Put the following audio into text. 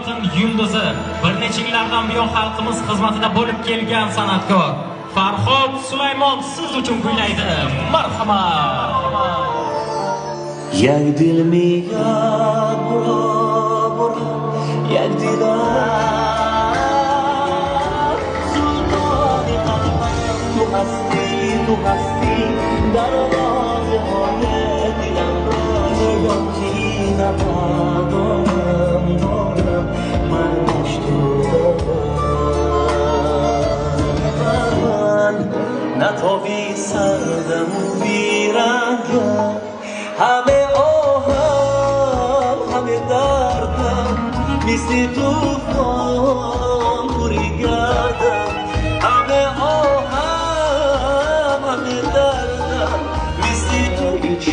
oltin yulduzi, bir necha yillardan buyon xalqimiz xizmatida bo'lib kelgan san'atkor Farhod Sulaymon siz uchun kuylaydi. Marhamat. یک دل میگم برو یک دل سلطان قلبم تو هستی در آوازه های دلم را نگاه کی ندارم من مشتاقم نتابی سردم و بیرنگم همه آهم همه دردم مثل توفان کوری گردم همه آهم همه دردم مثل تو هیچ